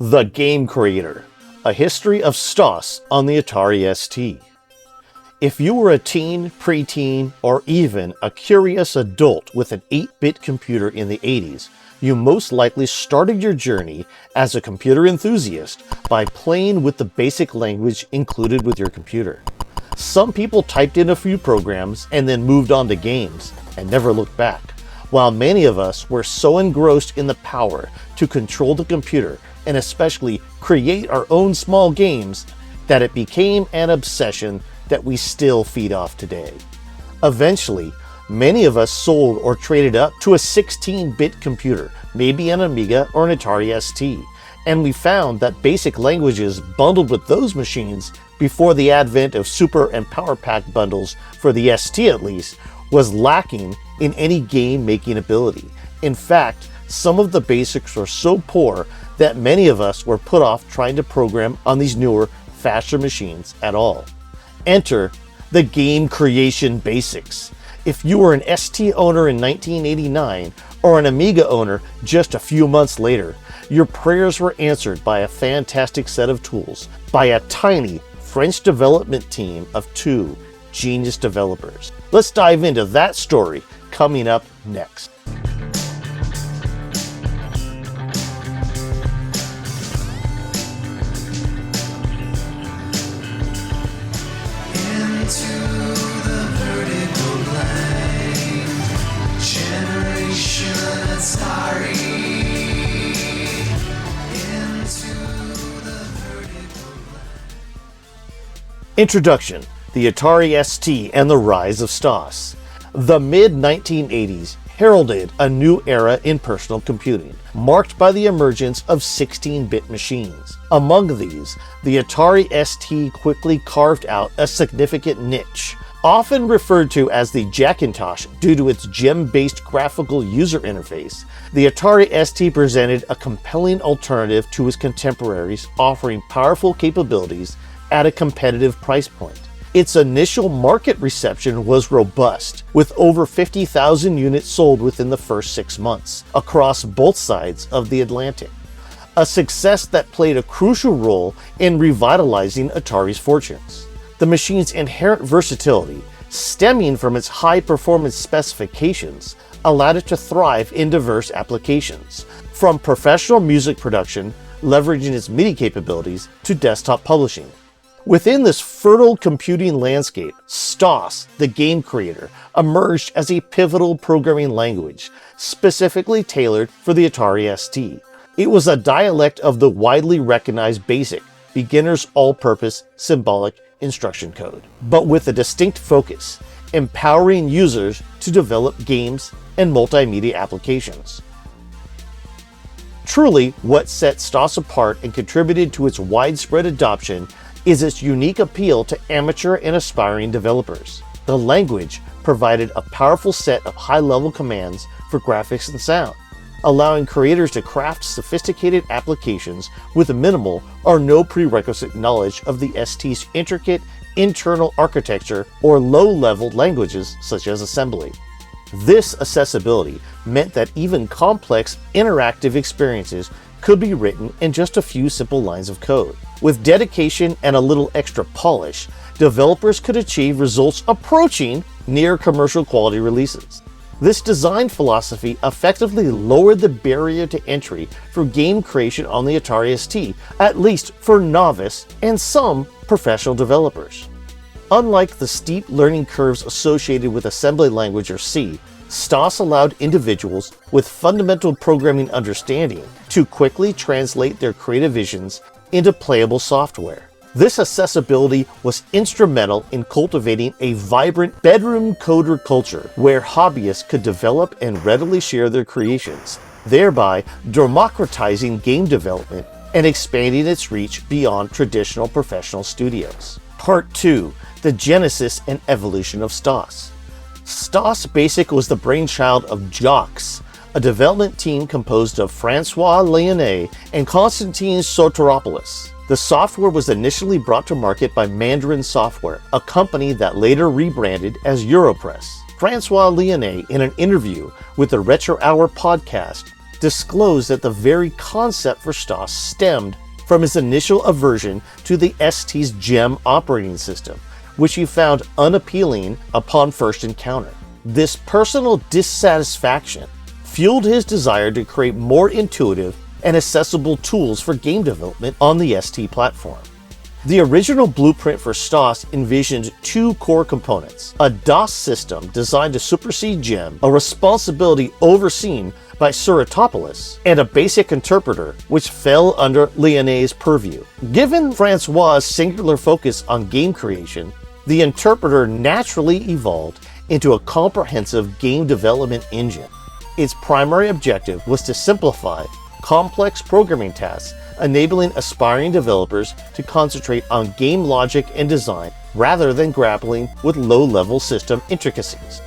The Game Creator, a history of STOS on the Atari ST. If you were a teen, preteen, or even a curious adult with an 8-bit computer in the 80s, you most likely started your journey as a computer enthusiast by playing with the basic language included with your computer. Some people typed in a few programs and then moved on to games and never looked back, while many of us were so engrossed in the power to control the computer and especially create our own small games that it became an obsession that we still feed off today. Eventually, many of us sold or traded up to a 16-bit computer, maybe an Amiga or an Atari ST, and we found that basic languages bundled with those machines before the advent of Super and Power Pack bundles, for the ST at least, was lacking in any game-making ability. In fact, some of the basics were so poor that many of us were put off trying to program on these newer, faster machines at all. Enter the game creation basics. If you were an ST owner in 1989 or an Amiga owner just a few months later, your prayers were answered by a fantastic set of tools by a tiny French development team of 2 genius developers. Let's dive into that story coming up next. Introduction: the Atari ST and the rise of STOS. The mid-1980s heralded a new era in personal computing, marked by the emergence of 16-bit machines. Among these, the Atari ST quickly carved out a significant niche. Often referred to as the Jackintosh due to its gem-based graphical user interface, the Atari ST presented a compelling alternative to its contemporaries, offering powerful capabilities at a competitive price point. Its initial market reception was robust, with over 50,000 units sold within the first 6 months, across both sides of the Atlantic. A success that played a crucial role in revitalizing Atari's fortunes. The machine's inherent versatility, stemming from its high-performance specifications, allowed it to thrive in diverse applications, from professional music production, leveraging its MIDI capabilities, to desktop publishing. Within this fertile computing landscape, STOS, the Game Creator, emerged as a pivotal programming language, specifically tailored for the Atari ST. It was a dialect of the widely recognized BASIC, beginner's all-purpose symbolic instruction code, but with a distinct focus, empowering users to develop games and multimedia applications. Truly, what set STOS apart and contributed to its widespread adoption is its unique appeal to amateur and aspiring developers. The language provided a powerful set of high-level commands for graphics and sound, allowing creators to craft sophisticated applications with minimal or no prerequisite knowledge of the ST's intricate internal architecture or low-level languages such as assembly. This accessibility meant that even complex interactive experiences could be written in just a few simple lines of code. With dedication and a little extra polish, developers could achieve results approaching near commercial quality releases. This design philosophy effectively lowered the barrier to entry for game creation on the Atari ST, at least for novice and some professional developers. Unlike the steep learning curves associated with assembly language or C, STOS allowed individuals with fundamental programming understanding to quickly translate their creative visions into playable software. This accessibility was instrumental in cultivating a vibrant bedroom coder culture where hobbyists could develop and readily share their creations, thereby democratizing game development and expanding its reach beyond traditional professional studios. Part 2: the genesis and evolution of STOS. STOS Basic was the brainchild of JOX, a development team composed of Francois Lyonnais and Konstantin Soteropoulos. The software was initially brought to market by Mandarin Software, a company that later rebranded as Europress. Francois Lyonnais, in an interview with the Retro Hour podcast, disclosed that the very concept for STOS stemmed from his initial aversion to the ST's GEM operating system, which he found unappealing upon first encounter. This personal dissatisfaction fueled his desire to create more intuitive and accessible tools for game development on the ST platform. The original blueprint for STOS envisioned two core components: a DOS system designed to supersede GEM, a responsibility overseen by Suratopoulos, and a basic interpreter, which fell under Lyonnais' purview. Given Francois' singular focus on game creation, the interpreter naturally evolved into a comprehensive game development engine. Its primary objective was to simplify complex programming tasks, enabling aspiring developers to concentrate on game logic and design rather than grappling with low-level system intricacies.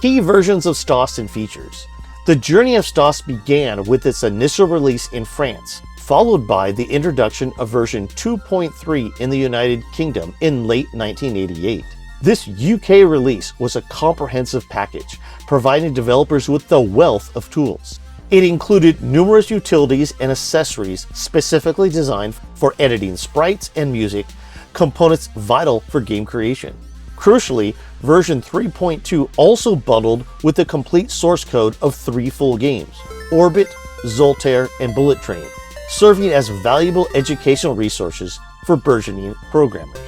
Key versions of STOS and features. The journey of STOS began with its initial release in France, followed by the introduction of version 2.3 in the United Kingdom in late 1988. This UK release was a comprehensive package, providing developers with the wealth of tools. It included numerous utilities and accessories specifically designed for editing sprites and music, components vital for game creation. Crucially, version 3.2 also bundled with the complete source code of 3 full games: Orbit, Zoltaire, and Bullet Train, serving as valuable educational resources for burgeoning programmers.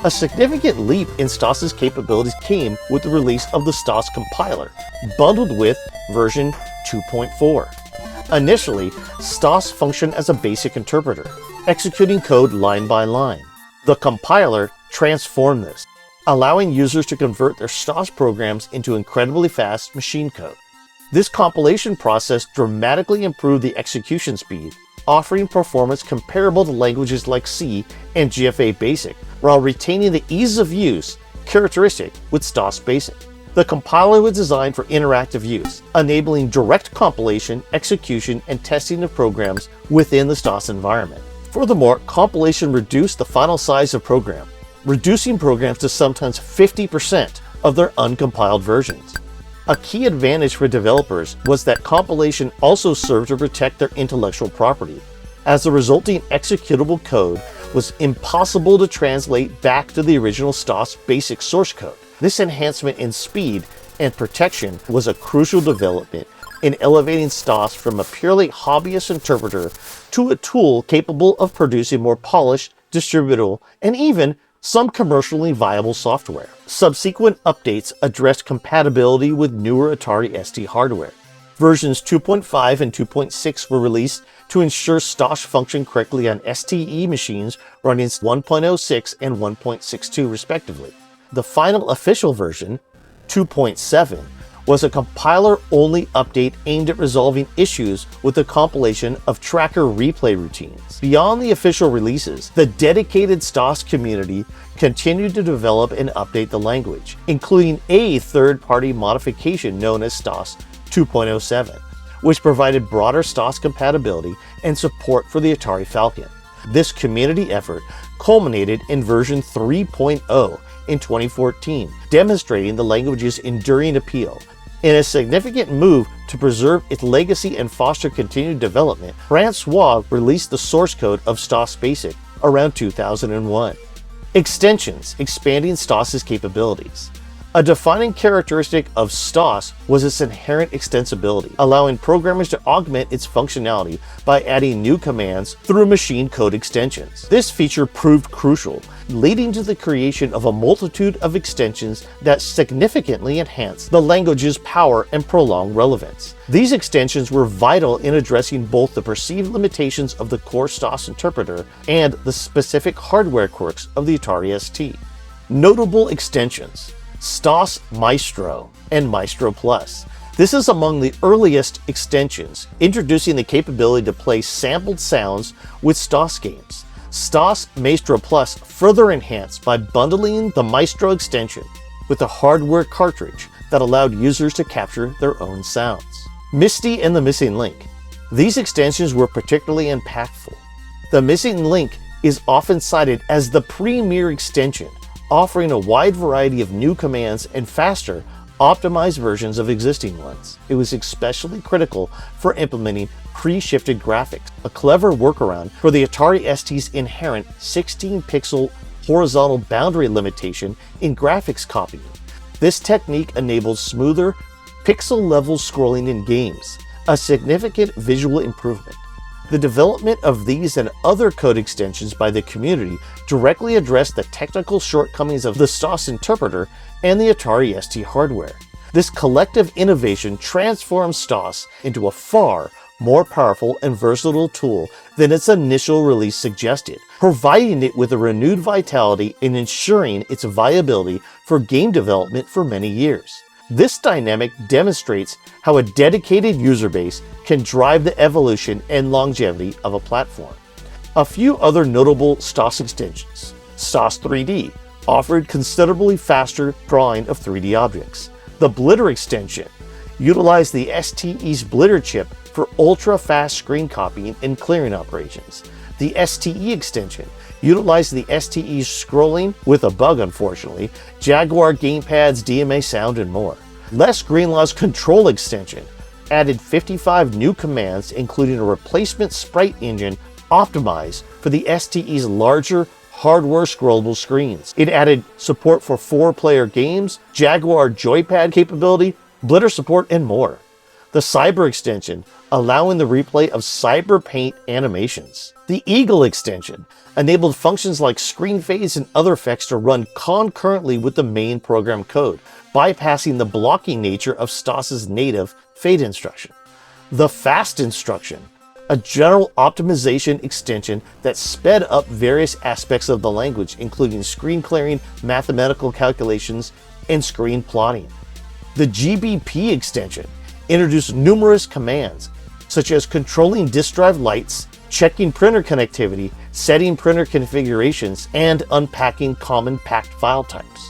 A significant leap in STOS's capabilities came with the release of the STOS compiler, bundled with version 2.4. Initially, STOS functioned as a basic interpreter, executing code line by line. The compiler transformed this, allowing users to convert their STOS programs into incredibly fast machine code. This compilation process dramatically improved the execution speed, offering performance comparable to languages like C and GFA Basic, while retaining the ease of use characteristic with STOS Basic. The compiler was designed for interactive use, enabling direct compilation, execution, and testing of programs within the STOS environment. Furthermore, compilation reduced the final size of program, reducing programs to sometimes 50% of their uncompiled versions. A key advantage for developers was that compilation also served to protect their intellectual property, as the resulting executable code was impossible to translate back to the original STOS basic source code. This enhancement in speed and protection was a crucial development in elevating STOS from a purely hobbyist interpreter to a tool capable of producing more polished, distributable, and even some commercially viable software. Subsequent updates addressed compatibility with newer Atari ST hardware. Versions 2.5 and 2.6 were released to ensure STOS functioned correctly on STE machines running 1.06 and 1.62 respectively. The final official version, 2.7, was a compiler-only update aimed at resolving issues with the compilation of tracker replay routines. Beyond the official releases, the dedicated STOS community continued to develop and update the language, including a third-party modification known as STOS 2.07, which provided broader STOS compatibility and support for the Atari Falcon. This community effort culminated in version 3.0 in 2014, demonstrating the language's enduring appeal. In a significant move to preserve its legacy and foster continued development, Francois released the source code of STOS Basic around 2001. Extensions expanding STOS's capabilities. A defining characteristic of STOS was its inherent extensibility, allowing programmers to augment its functionality by adding new commands through machine code extensions. This feature proved crucial, leading to the creation of a multitude of extensions that significantly enhanced the language's power and prolonged relevance. These extensions were vital in addressing both the perceived limitations of the core STOS interpreter and the specific hardware quirks of the Atari ST. Notable extensions: STOS Maestro and Maestro Plus. This is among the earliest extensions, introducing the capability to play sampled sounds with STOS games. STOS Maestro Plus further enhanced by bundling the Maestro extension with a hardware cartridge that allowed users to capture their own sounds. Misty and the Missing Link. These extensions were particularly impactful. The Missing Link is often cited as the premier extension, offering a wide variety of new commands and faster, optimized versions of existing ones. It was especially critical for implementing pre-shifted graphics, a clever workaround for the Atari ST's inherent 16-pixel horizontal boundary limitation in graphics copying. This technique enables smoother, pixel-level scrolling in games, a significant visual improvement. The development of these and other code extensions by the community directly addressed the technical shortcomings of the STOS interpreter and the Atari ST hardware. This collective innovation transforms STOS into a far more powerful and versatile tool than its initial release suggested, providing it with a renewed vitality and ensuring its viability for game development for many years. This dynamic demonstrates how a dedicated user base can drive the evolution and longevity of a platform. A few other notable STOS extensions. STOS 3D offered considerably faster drawing of 3D objects. The Blitter extension utilized the STE's Blitter chip for ultra-fast screen copying and clearing operations. The STE extension utilized the STE's scrolling, with a bug unfortunately, Jaguar gamepads, DMA sound, and more. Les Greenlaw's Control extension added 55 new commands, including a replacement sprite engine optimized for the STE's larger hardware scrollable screens. It added support for 4-player games, Jaguar joypad capability, Blitter support, and more. The Cyber extension, allowing the replay of Cyber Paint animations. The Eagle extension enabled functions like screen fades and other effects to run concurrently with the main program code, bypassing the blocking nature of STOS's native fade instruction. The Fast instruction, a general optimization extension that sped up various aspects of the language, including screen clearing, mathematical calculations, and screen plotting. The GBP extension introduced numerous commands, such as controlling disk drive lights, checking printer connectivity, setting printer configurations, and unpacking common packed file types.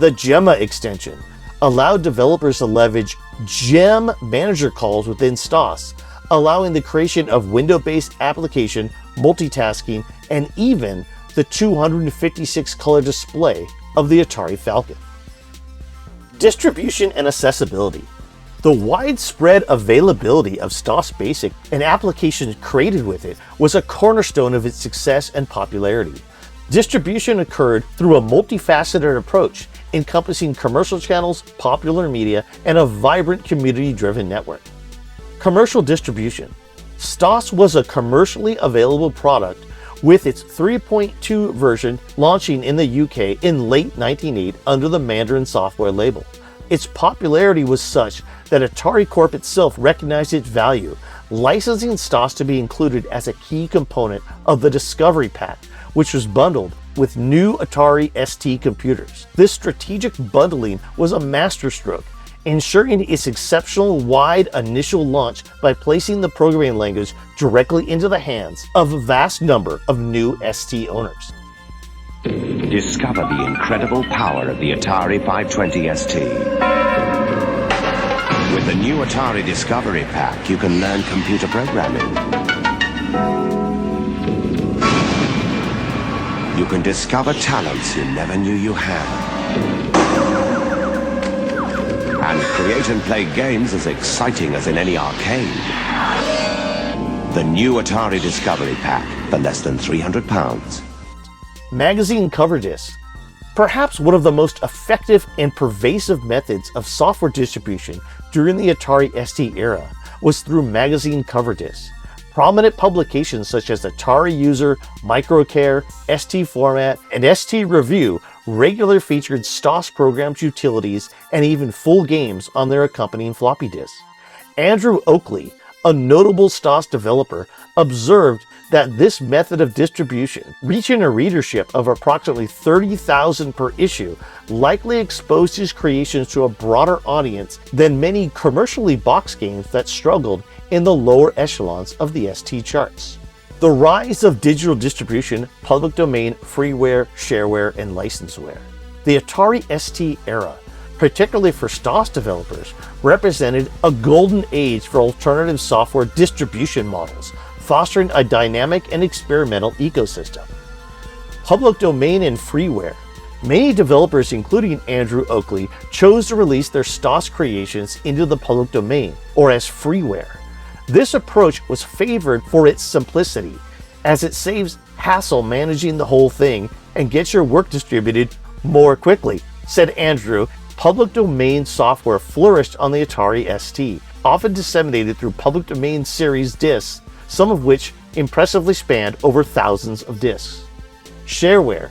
The Gemma extension allowed developers to leverage gem manager calls within STOS, allowing the creation of window-based application, multitasking, and even the 256-color display of the Atari Falcon. Distribution and accessibility. The widespread availability of STOS Basic and applications created with it was a cornerstone of its success and popularity. Distribution occurred through a multifaceted approach, encompassing commercial channels, popular media, and a vibrant community-driven network. Commercial distribution. STOS was a commercially available product, with its 3.2 version launching in the UK in late 1980 under the Mandarin Software label. Its popularity was such that Atari Corp itself recognized its value, licensing STOS to be included as a key component of the Discovery Pack, which was bundled with new Atari ST computers. This strategic bundling was a masterstroke, ensuring its exceptional wide initial launch by placing the programming language directly into the hands of a vast number of new ST owners. Discover the incredible power of the Atari 520 ST. With the new Atari Discovery Pack, you can learn computer programming. You can discover talents you never knew you had. And create and play games as exciting as in any arcade. The new Atari Discovery Pack for less than £300. Magazine cover discs. Perhaps one of the most effective and pervasive methods of software distribution during the Atari ST era was through magazine cover discs. Prominent publications such as Atari User, Microcare, ST Format, and ST Review regularly featured STOS programs, utilities, and even full games on their accompanying floppy disks. Andrew Oakley, a notable STOS developer, observed that this method of distribution, reaching a readership of approximately 30,000 per issue, likely exposed his creations to a broader audience than many commercially boxed games that struggled in the lower echelons of the ST charts. The rise of digital distribution, public domain, freeware, shareware, and licenseware. The Atari ST era, particularly for STOS developers, represented a golden age for alternative software distribution models, fostering a dynamic and experimental ecosystem. Public domain and freeware. Many developers, including Andrew Oakley, chose to release their STOS creations into the public domain, or as freeware. This approach was favored for its simplicity, as it saves hassle managing the whole thing and gets your work distributed more quickly, said Andrew. Public domain software flourished on the Atari ST, often disseminated through public domain series discs, some of which impressively spanned over thousands of discs. Shareware.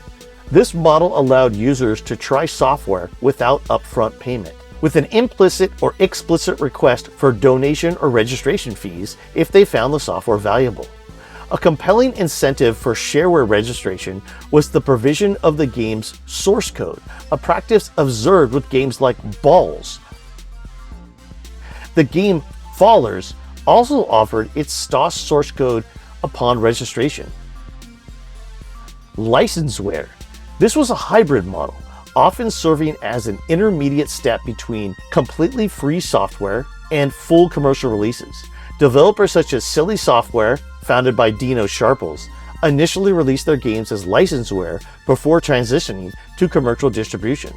This model allowed users to try software without upfront payment, with an implicit or explicit request for donation or registration fees if they found the software valuable. A compelling incentive for shareware registration was the provision of the game's source code, a practice observed with games like Balls. The game Fallers also offered its STOS source code upon registration. Licenseware. This was a hybrid model, often serving as an intermediate step between completely free software and full commercial releases. Developers such as Silly Software, founded by Dino Sharples, initially released their games as licenseware before transitioning to commercial distribution.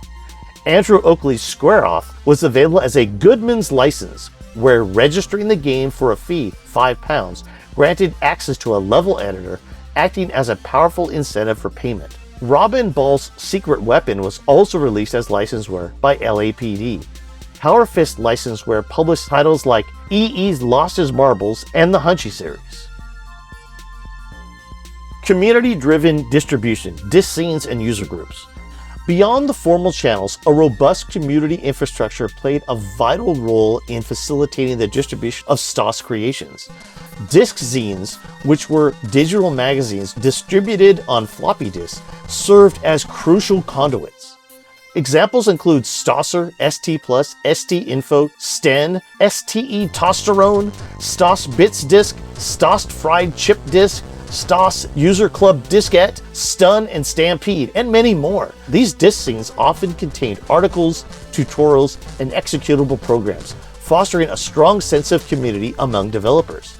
Andrew Oakley's Squareoff was available as a Goodman's license, where registering the game for a fee, £5, granted access to a level editor, acting as a powerful incentive for payment. Robin Ball's Secret Weapon was also released as licenseware by LAPD. Power Fist licenseware published titles like EE's Lost His Marbles and the Hunchy series. Community-driven distribution, disc scenes, and user groups. Beyond the formal channels, a robust community infrastructure played a vital role in facilitating the distribution of STOS creations. Disc zines, which were digital magazines distributed on floppy disks, served as crucial conduits. Examples include Stosser, ST+, ST Info, Sten, STE Tosterone, STOS Bits Disc, STOS Fried Chip Disc, STOS User Club Diskette, Stun and Stampede, and many more. These disc scenes often contained articles, tutorials, and executable programs, fostering a strong sense of community among developers.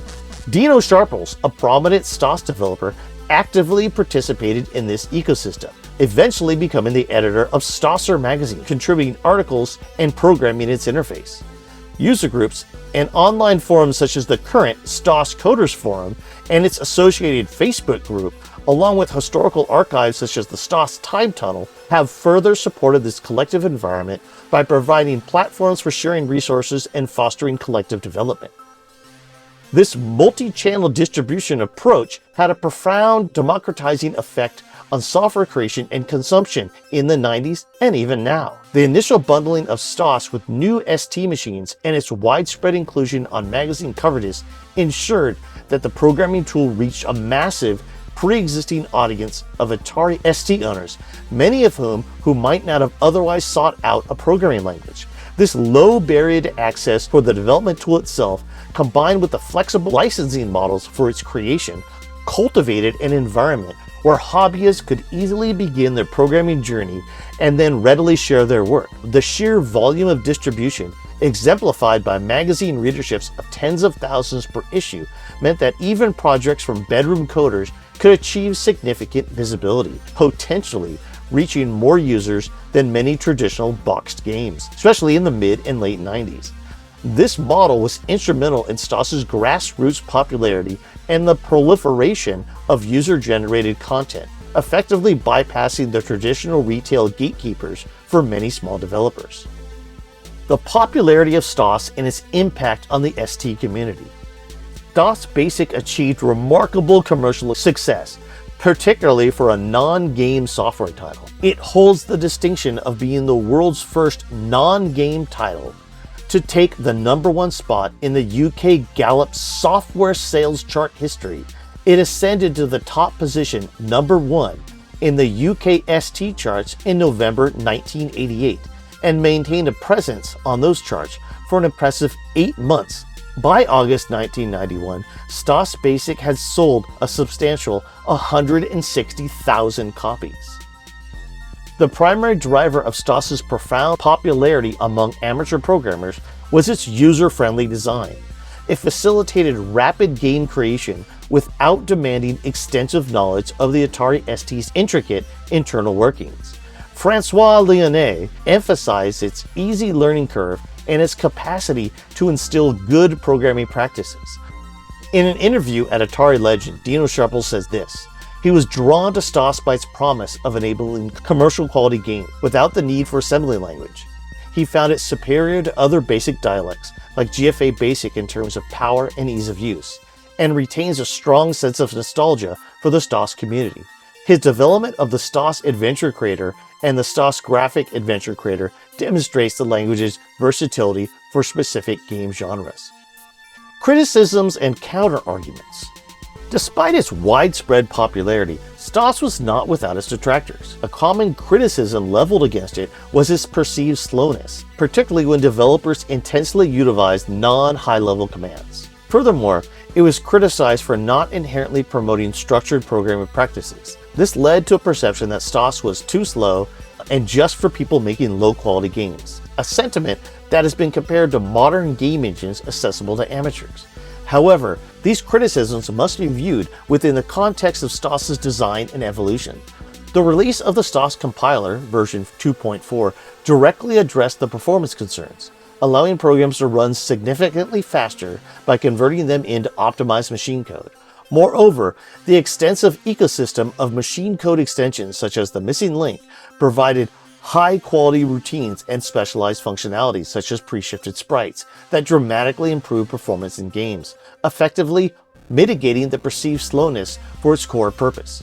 Dino Sharples, a prominent STOS developer, actively participated in this ecosystem, eventually becoming the editor of Stosser magazine, contributing articles and programming its interface. User groups and online forums such as the current STOS Coders Forum and its associated Facebook group, along with historical archives such as the STOS Time Tunnel, have further supported this collective environment by providing platforms for sharing resources and fostering collective development. This multi-channel distribution approach had a profound democratizing effect on software creation and consumption in the 90s and even now. The initial bundling of STOS with new ST machines and its widespread inclusion on magazine cover discs ensured that the programming tool reached a massive pre-existing audience of Atari ST owners, many of whom might not have otherwise sought out a programming language. This low barrier to access for the development tool itself, combined with the flexible licensing models for its creation, cultivated an environment where hobbyists could easily begin their programming journey and then readily share their work. The sheer volume of distribution, exemplified by magazine readerships of tens of thousands per issue, meant that even projects from bedroom coders could achieve significant visibility, potentially reaching more users than many traditional boxed games, especially in the mid and late 90s. This model was instrumental in STOS's grassroots popularity and the proliferation of user-generated content, effectively bypassing the traditional retail gatekeepers for many small developers. The popularity of STOS and its impact on the ST community. STOS Basic achieved remarkable commercial success, particularly for a non-game software title. It holds the distinction of being the world's first non-game title to take the #1 spot in the UK Gallup software sales chart history. It ascended to the top position, #1, in the UK ST charts in November 1988, and maintained a presence on those charts for an impressive 8 months. By August 1991, STOS Basic had sold a substantial 160,000 copies. The primary driver of STOS's profound popularity among amateur programmers was its user-friendly design. It facilitated rapid game creation without demanding extensive knowledge of the Atari ST's intricate internal workings. Francois Lyonnais emphasized its easy learning curve and its capacity to instill good programming practices. In an interview at Atari Legend, Dino Sharples says this: he was drawn to STOS by its promise of enabling commercial quality games without the need for assembly language. He found it superior to other basic dialects, like GFA Basic in terms of power and ease of use, and retains a strong sense of nostalgia for the STOS community. His development of the STOS Adventure Creator and the STOS Graphic Adventure Creator demonstrates the language's versatility for specific game genres. Criticisms and counter-arguments. Despite its widespread popularity, STOS was not without its detractors. A common criticism leveled against it was its perceived slowness, particularly when developers intensely utilized non-high-level commands. Furthermore, it was criticized for not inherently promoting structured programming practices. This led to a perception that STOS was too slow and just for people making low-quality games, a sentiment that has been compared to modern game engines accessible to amateurs. However, these criticisms must be viewed within the context of STOS's design and evolution. The release of the STOS compiler, version 2.4, directly addressed the performance concerns, allowing programs to run significantly faster by converting them into optimized machine code. Moreover, the extensive ecosystem of machine code extensions such as the missing link provided high-quality routines and specialized functionalities such as pre-shifted sprites that dramatically improve performance in games, effectively mitigating the perceived slowness for its core purpose.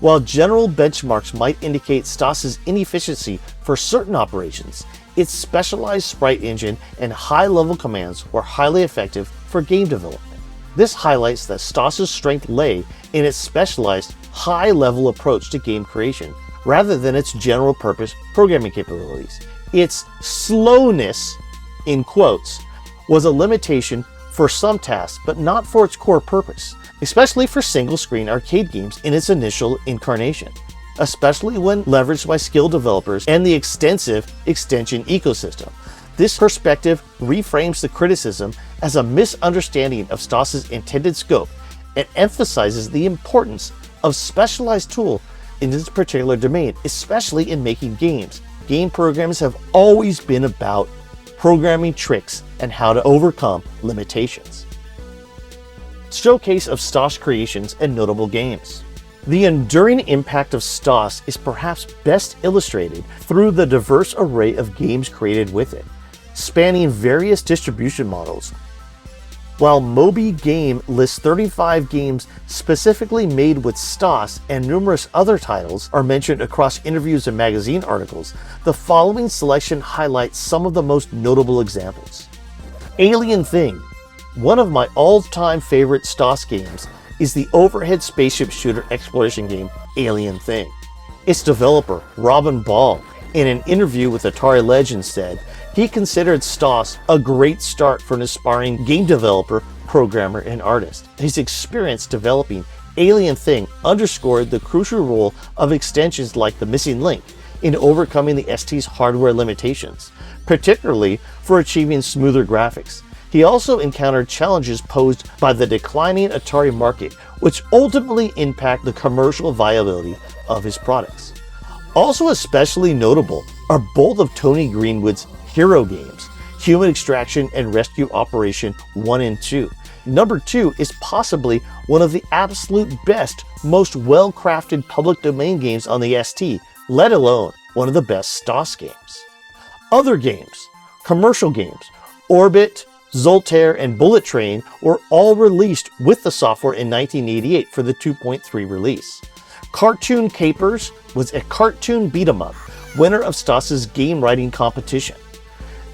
While general benchmarks might indicate STOS's inefficiency for certain operations, its specialized sprite engine and high-level commands were highly effective for game development. This highlights that STOS's strength lay in its specialized, high-level approach to game creation, rather than its general-purpose programming capabilities. Its slowness, in quotes, was a limitation for some tasks, but not for its core purpose, especially for single-screen arcade games in its initial incarnation, especially when leveraged by skilled developers and the extensive extension ecosystem. This perspective reframes the criticism as a misunderstanding of STOS's intended scope and emphasizes the importance of specialized tools in this particular domain, especially in making games. Game programs have always been about programming tricks and how to overcome limitations. Showcase of STOS creations and notable games. The enduring impact of STOS is perhaps best illustrated through the diverse array of games created with it, spanning various distribution models. While Moby Game lists 35 games specifically made with STOS and numerous other titles are mentioned across interviews and magazine articles, the following selection highlights some of the most notable examples. Alien Thing. One of my all-time favorite STOS games is the overhead spaceship shooter exploration game Alien Thing. Its developer, Robin Ball, in an interview with Atari Legend said he considered STOS a great start for an aspiring game developer, programmer, and artist. His experience developing Alien Thing underscored the crucial role of extensions like the missing link in overcoming the ST's hardware limitations, particularly for achieving smoother graphics. He also encountered challenges posed by the declining Atari market, which ultimately impact the commercial viability of his products. Also especially notable are both of Tony Greenwood's hero games, Human Extraction and Rescue Operation 1 and 2. Number 2 is possibly one of the absolute best, most well-crafted public domain games on the ST, let alone one of the best STOS games. Other games, commercial games, Orbit, Zoltaire, and Bullet Train were all released with the software in 1988 for the 2.3 release. Cartoon Capers was a cartoon beat-em-up, winner of STOS's game writing competition.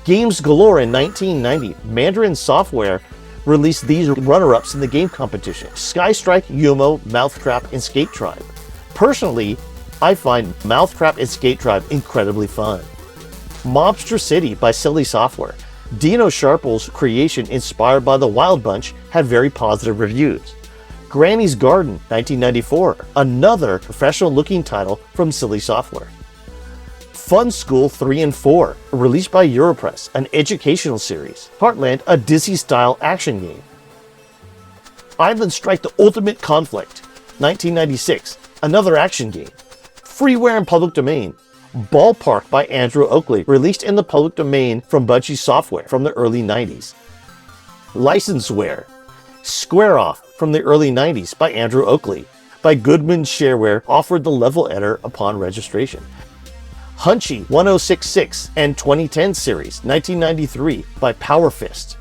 Games Galore in 1990, Mandarin Software released these runner-ups in the game competition: Skystrike, Yumo, Mouthtrap, and Skate Tribe. Personally, I find Mouthtrap and Skate Tribe incredibly fun. Mobster City by Silly Software. Dino Sharples' creation inspired by the Wild Bunch had very positive reviews. Granny's Garden, 1994, another professional-looking title from Silly Software. Fun School 3 and 4, released by Europress, an educational series. Heartland, a Dizzy-style action game. Island Strike: The Ultimate Conflict, 1996, another action game. Freeware and public domain. Ballpark by Andrew Oakley, released in the public domain from Budgie Software from the early 90s. Licenseware. Square Off from the early 90s by Andrew Oakley. By Goodman Shareware, offered the level editor upon registration. Hunchy 1066 and 2010 series, 1993 by PowerFist.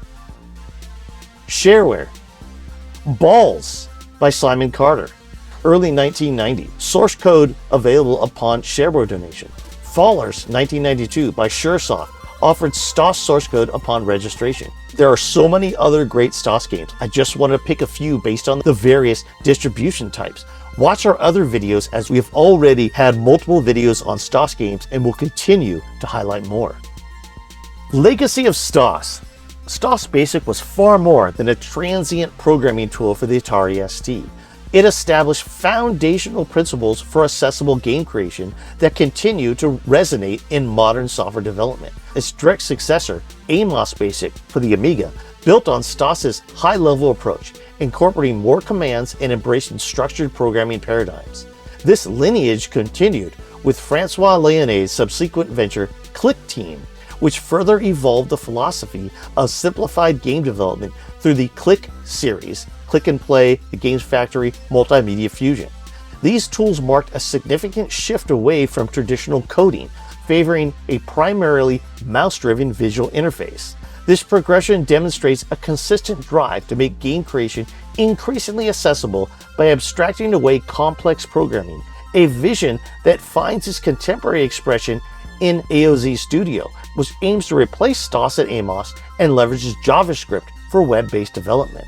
Shareware. Balls by Simon Carter, early 1990. Source code available upon shareware donation. Fallers 1992 by Suresoft, offered STOS source code upon registration. There are so many other great STOS games. I just want to pick a few based on the various distribution types. Watch our other videos, as we have already had multiple videos on STOS games and will continue to highlight more. Legacy of STOS. STOS Basic was far more than a transient programming tool for the Atari ST. It established foundational principles for accessible game creation that continue to resonate in modern software development. Its direct successor, AMOS Basic for the Amiga, built on STOS's high-level approach, incorporating more commands and embracing structured programming paradigms. This lineage continued with Francois Léonet's subsequent venture, Click Team, which further evolved the philosophy of simplified game development through the Click series, Click and Play, the Games Factory, Multimedia Fusion. These tools marked a significant shift away from traditional coding, favoring a primarily mouse-driven visual interface. This progression demonstrates a consistent drive to make game creation increasingly accessible by abstracting away complex programming, a vision that finds its contemporary expression in AOZ Studio, which aims to replace STOS at AMOS and leverages JavaScript for web-based development.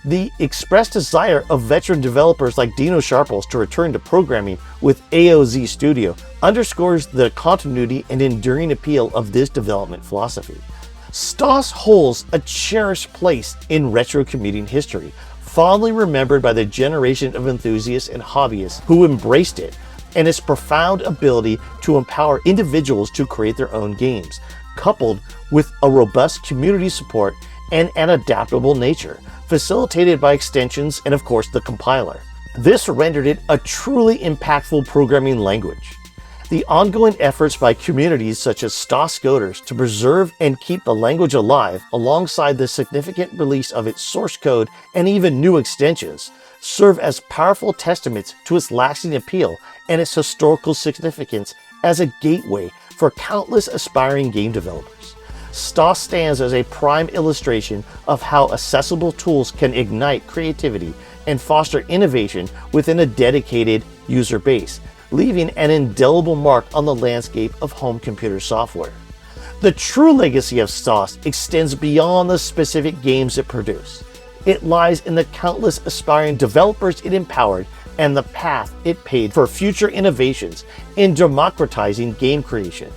The expressed desire of veteran developers like Dino Sharples to return to programming with AOZ Studio underscores the continuity and enduring appeal of this development philosophy. STOS holds a cherished place in retro computing history, fondly remembered by the generation of enthusiasts and hobbyists who embraced it, and its profound ability to empower individuals to create their own games, coupled with a robust community support and an adaptable nature, facilitated by extensions and, of course, the compiler. This rendered it a truly impactful programming language. The ongoing efforts by communities such as STOS Coders to preserve and keep the language alive, alongside the significant release of its source code and even new extensions, serve as powerful testaments to its lasting appeal and its historical significance as a gateway for countless aspiring game developers. STOS stands as a prime illustration of how accessible tools can ignite creativity and foster innovation within a dedicated user base, leaving an indelible mark on the landscape of home computer software. The true legacy of STOS extends beyond the specific games it produced. It lies in the countless aspiring developers it empowered and the path it paved for future innovations in democratizing game creation.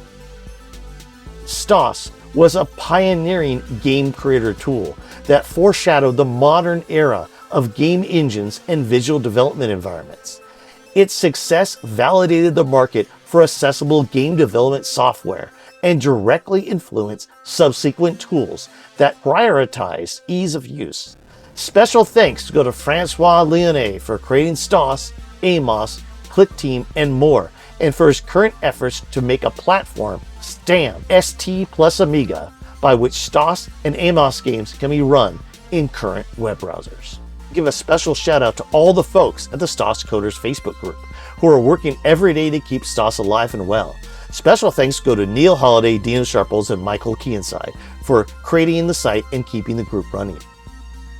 STOS was a pioneering game creator tool that foreshadowed the modern era of game engines and visual development environments. Its success validated the market for accessible game development software and directly influenced subsequent tools that prioritize ease of use. Special thanks go to Francois Léonet for creating STOS, AMOS, Click Team, and more, and for his current efforts to make a platform, STAM, ST plus Amiga, by which STOS and AMOS games can be run in current web browsers. Give a special shout out to all the folks at the STOS Coders Facebook group who are working every day to keep STOS alive and well. Special thanks go to Neil Holliday, Dino Sharples, and Michael Keenside for creating the site and keeping the group running.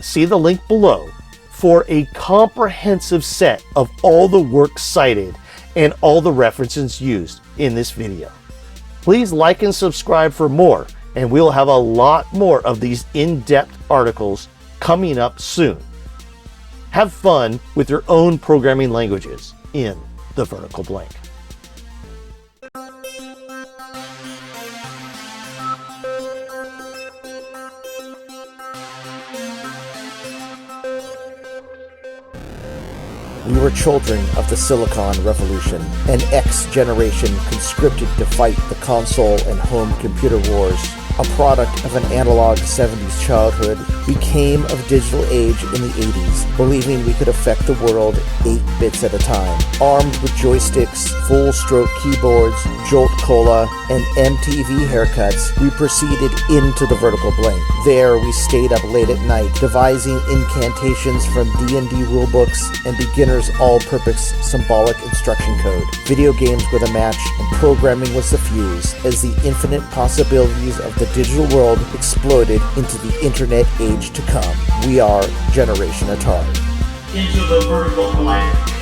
See the link below for a comprehensive set of all the work cited and all the references used in this video. Please like and subscribe for more, and we'll have a lot more of these in-depth articles coming up soon. Have fun with your own programming languages in the vertical blank. We were children of the Silicon Revolution, an X generation conscripted to fight the console and home computer wars. A product of an analog 70s childhood, we came of digital age in the 80s, believing we could affect the world 8 bits at a time. Armed with joysticks, full-stroke keyboards, jolt Coca-Cola, and MTV haircuts, we proceeded into the vertical blank. There, we stayed up late at night, devising incantations from D&D rulebooks and beginner's all-purpose symbolic instruction code. Video games were the match, and programming was the fuse, as the infinite possibilities of the digital world exploded into the internet age to come. We are Generation Atari. Into the vertical blank.